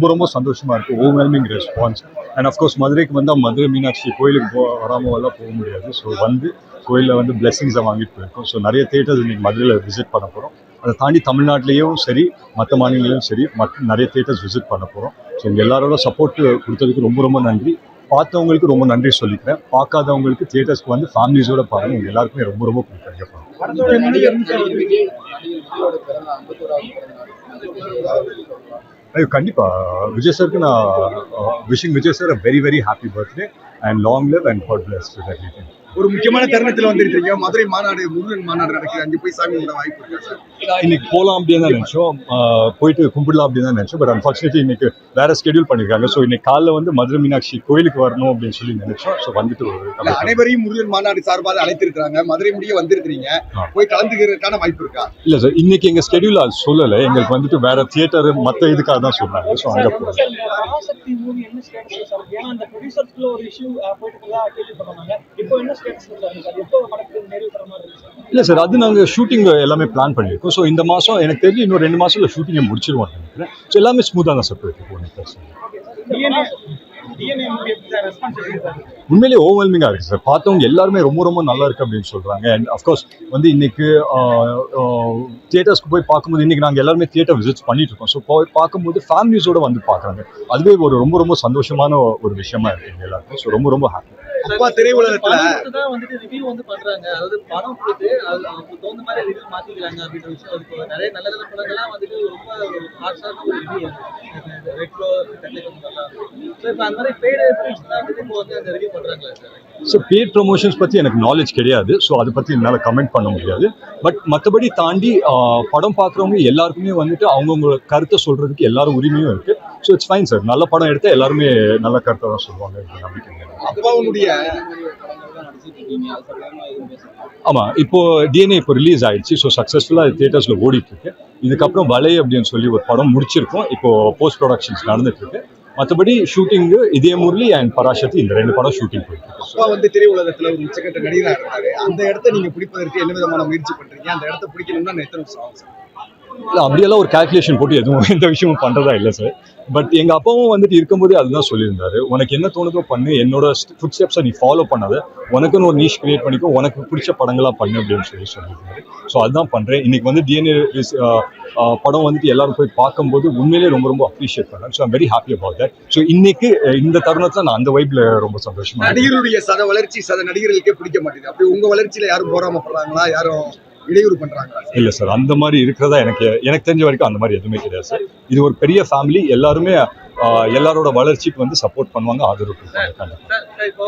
ரொம்ப ரொம்ப சந்தோஷமாக இருக்குது. Overwhelming response. அண்ட் அஃப்கோர்ஸ் மதுரைக்கு வந்தால் மதுரை மீனாட்சி கோயிலுக்கு வராமலாம் போக முடியாது. ஸோ வந்து கோயிலில் வந்து பிளெஸிங்ஸை வாங்கிட்டு போயிருக்கோம். ஸோ நிறைய தியேட்டர்ஸ் இன்றைக்கி மதுரையில் விசிட் பண்ண போகிறோம். அதை தாண்டி தமிழ்நாட்டிலையும் சரி மற்ற மாநிலங்களையும் சரி நிறைய தியேட்டர்ஸ் விசிட் பண்ண போகிறோம். ஸோ இங்கே எல்லாரோட சப்போர்ட் கொடுத்ததுக்கு ரொம்ப ரொம்ப நன்றி. பார்த்தவங்களுக்கு ரொம்ப நன்றி சொல்லிக்கிறேன். பார்க்காதவங்களுக்கு தியேட்டர்ஸ்க்கு வந்து ஃபேமிலிஸோட பாருங்கள். உங்கள் எல்லாருக்குமே ரொம்ப ரொம்ப பிடிக்கும். கண்டிப்பா விஜய் சாருக்கு நான் wishing Vijay sir very very happy birthday and long live and god bless everything. ஒரு முக்கியமான தருணத்தில் வந்திருக்கீங்க. மதுரை மாநாடு முருகன் மாநாடு நடக்குது. அங்கே போய் சாமி கும்பிட வாய்ப்பு இருக்கா சார்? இன்னைக்கு போகலாம் அப்படின்னு தான் நினைச்சோம், போயிட்டு கும்பிடலாம் அப்படின்னு தான் நினைச்சோம். பட் அன்ஃபார்ச்சுனேட்லி இன்னைக்கு வேற ஸ்கெடியூல் பண்ணிருக்காங்க. ஸோ இன்னைக்கு காலைல வந்து மதுரை மீனாட்சி கோயிலுக்கு வரணும் அப்படின்னு சொல்லி நினைச்சோம். ஸோ வந்துட்டு அனைவரையும் முருகன் மாநாடு சார்பாக அழைத்திருக்காங்க. மதுரை முடிய வந்திருக்கிறீங்க, போய் கலந்துக்கிறதுக்கான வாய்ப்பு இருக்கா? இல்ல சார், இன்னைக்கு எங்க ஸ்கெடியூல் அது சொல்லலை. எங்களுக்கு வந்துட்டு வேற தியேட்டர் மற்ற இதுக்காக தான் சொன்னாங்க. ஸோ அங்கே போகிறோம். இல்லை சார், அது நாங்கள் ஷூட்டிங் எல்லாமே பிளான் பண்ணியிருக்கோம். ஸோ இந்த மாதம் எனக்கு தெரிஞ்சு இன்னும் 2 மாதத்துல ஷூட்டிங்கை முடிச்சிருவோம் நினைக்கிறேன். ஸோ எல்லாமே ஸ்மூத்தாக தான் சார் போயிட்டு. உண்மையிலேயே ஓவர்வெல்மிங்காக இருக்குது சார். பார்த்தவங்க எல்லாருமே ரொம்ப ரொம்ப நல்லா இருக்குது அப்படின்னு சொல்கிறாங்க. அண்ட் அஃப்கோர்ஸ் வந்து இன்னைக்கு தியேட்டர்ஸ்க்கு போய் பார்க்கும்போது இன்னைக்கு நாங்கள் எல்லாருமே தியேட்டர் விசிட்ஸ் பண்ணிட்டு இருக்கோம். ஸோ பார்க்கும்போது ஃபேமிலிஸோட வந்து பார்க்குறாங்க. அதுவே ஒரு ரொம்ப ரொம்ப சந்தோஷமான ஒரு விஷயமா இருக்குது எல்லாருக்கும். ஸோ ரொம்ப ரொம்ப ஹாப்பி. அப்பா திரையுலகத்துல வந்துட்டு ரிவ்யூ வந்து பண்றாங்க. அதாவது படம் கொடுத்து அதுக்கு தகுந்த மாதிரி ரிவ்யூ மாத்திக்கிறாங்க அப்படின்ற விஷயம் இருக்கு. நிறைய நல்ல நல்ல படங்கள்லாம் வந்துட்டு ரொம்ப ஹார்ஷான ஒரு ரிவ்யூ ரெட்ரோ இப்போ அந்த மாதிரி பெய்டு இப்போ வந்து அந்த ரிவ்யூ பண்றாங்களா சார்? ஸோ பெய்ட் ப்ரொமோஷன்ஸ் பற்றி எனக்கு நாலேஜ் கிடையாது. ஸோ அதை பற்றி என்னால் கமெண்ட் பண்ண முடியாது. பட் மற்றபடி தாண்டி படம் பார்க்குறவங்க எல்லாருக்குமே வந்துட்டு அவங்கவுங்க கருத்தை சொல்கிறதுக்கு எல்லாரும் உரிமையும் இருக்குது. So it's fine sir. நல்ல படம் எடுத்தால் எல்லாருமே நல்ல கருத்தை தான் சொல்லுவாங்க நம்பிக்கை. ஆமாம், இப்போ டிஎன்ஏ இப்போ ரிலீஸ் ஆயிடுச்சு. ஸோ சக்ஸஸ்ஃபுல்லாக தியேட்டர்ஸில் ஓடிட்டு இருக்கு. இதுக்கப்புறம் வலை அப்படின்னு சொல்லி ஒரு படம் முடிச்சிருக்கோம். இப்போ போஸ்ட் ப்ரொடக்ஷன்ஸ் நடந்துட்டு இருக்கு. மற்றபடி ஷூட்டிங்கு இதே முரளி அண்ட் பராசக்தி இந்த 2 படம் ஷூட்டிங் போயிட்டு இருக்கு. அப்பா வந்து திரையுலகத்துல ஒரு உச்சக்கட்ட நடிகராக இருந்தாரு. அந்த இடத்த நீங்க பிடிப்பதற்கு என்ன விதமான முயற்சி பண்றீங்க? அந்த இடத்த பிடிக்கணும்னா எத்தனை வருஷம் ஆகும் சார்? இல்லை, அப்படியெல்லாம் ஒரு கால்குலேஷன் போட்டு எதுவும் எந்த விஷயமும் பண்ணுறதா இல்லை சார். பட் எங்கள் அப்பாவும் வந்துட்டு இருக்கும்போதே அதுதான் சொல்லியிருந்தாரு. உனக்கு என்ன தோணுதோ பண்ணு, என்னோட ஃபுட் ஸ்டெப்ஸை நீ ஃபாலோ பண்ணாத, உனக்குன்னு ஒரு நீஷ் கிரியேட் பண்ணிக்கோ, உனக்கு பிடிச்ச படங்களாக பண்ணு அப்படின்னு சொல்லியிருந்தாரு. ஸோ அதுதான் பண்ணுறேன். இன்னைக்கு வந்து டிஎன்ஏ படம் வந்துட்டு எல்லாரும் போய் பார்க்கும்போது உண்மையிலேயே ரொம்ப ரொம்ப அப்ரிஷியேட் பண்ணேன். So I'm very happy about that. So இன்னைக்கு இந்த தருணத்தில் நான் அந்த வைப்ல ரொம்ப சந்தோஷமா. நடிகருடைய வளர்ச்சி நடிகர்களுக்கே பிடிக்க மாட்டேங்குது. அப்படி உங்க வளர்ச்சியில யாரும் போராமப்படுறாங்களா? யாரும் இடையூறு பண்றாங்களா? இல்ல சார், அந்த மாதிரி இருக்கிறதா எனக்கு தெரிஞ்ச வரைக்கும் அந்த மாதிரி எதுவுமே கிடையாது சார். இது ஒரு பெரிய ஃபேமிலி. எல்லாருமே எல்லாரோட வளர்ச்சிக்கு வந்து சப்போர்ட் பண்ணுவாங்க, ஆதரவு கொடுப்பாங்க. இப்போ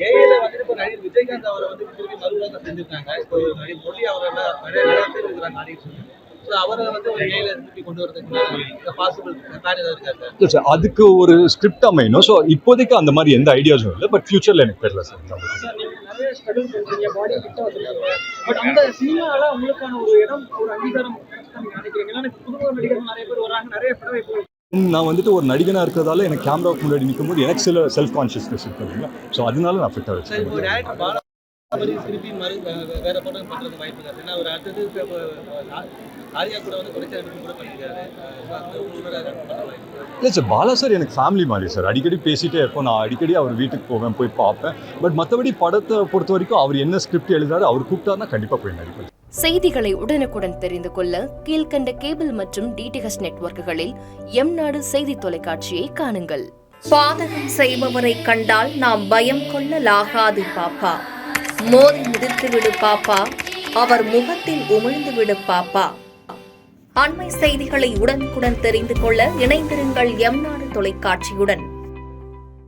ஏஐல வந்து இப்போ நடிகர் விஜயகாந்த் அவரை வந்து திருப்பி மறுவாக்கம் செஞ்சிருக்காங்க. இப்போ நடிகர் மொழி அவரை நிறைய பேர் இருக்கிறாங்க நடிகர். அவரை வந்து ஒரு ஏஐல திருப்பி கொண்டு வரதுக்கு பாசிபிள் பிளான் ஏதாவது இருக்கா சார்? இல்லை சார், அதுக்கு ஒரு ஸ்கிரிப்ட் அமையணும். ஸோ இப்போதைக்கு அந்த மாதிரி எந்த ஐடியாஸும் இல்லை. பட் ஃபியூச்சர்ல எனக்கு தெரியல சார். பட் அந்த சினிமால உங்களுக்கான ஒரு இடம், ஒரு அங்கீகாரம் நினைக்கிறீங்க? புதுமுக நடிகர்கள் நிறைய பேர் வராங்க, நிறைய படம். நான் வந்துட்டு ஒரு நடிகனாக இருக்கிறதால எனக்கு கேமராவுக்கு முன்னாடி நிற்கும் போது எனக்கு சில செல்ஃப் கான்ஷியஸ்னஸ் இருக்குங்களா. ஸோ அதனால நான் ஃபிட்டாக வச்சேன். திருப்பி வேற படம் பண்றது வாய்ப்பு இருக்கு. ஏன்னா ஒரு அடுத்தது ஆரியா கூட வந்து குறைச்ச கூட பண்ணிருக்காரு. இல்லை சார், பாலா சார் எனக்கு ஃபேமிலி மாதிரி சார். அடிக்கடி பேசிகிட்டே இருப்போம். நான் அடிக்கடி அவர் வீட்டுக்கு போவேன், போய் பார்ப்பேன். பட் மற்றபடி படத்தை பொறுத்த வரைக்கும் அவர் என்ன ஸ்கிரிப்ட் எழுதாரு, அவர் கூப்பிட்டாருன்னா கண்டிப்பாக போய் நடிப்பேன். செய்திகளை உடனுக்குடன் தெரிந்து கொள்ள கீழ்கண்ட கேபிள் மற்றும் டிடிஹெச் நெட்வொர்க்குகளில் எம்நாடு செய்தி தொலைக்காட்சியை காணுங்கள். பாதகம் செய்பவரை கண்டால் நாம் பயம் கொள்ளலாகாது பாப்பா. மோதி மிதித்து விடு பாப்பா, அவர் முகத்தில் உமிழ்ந்து விடு பாப்பா. அண்மை செய்திகளை உடனுக்குடன் தெரிந்து கொள்ள இணைந்திருங்கள் எம்நாடு தொலைக்காட்சியுடன்.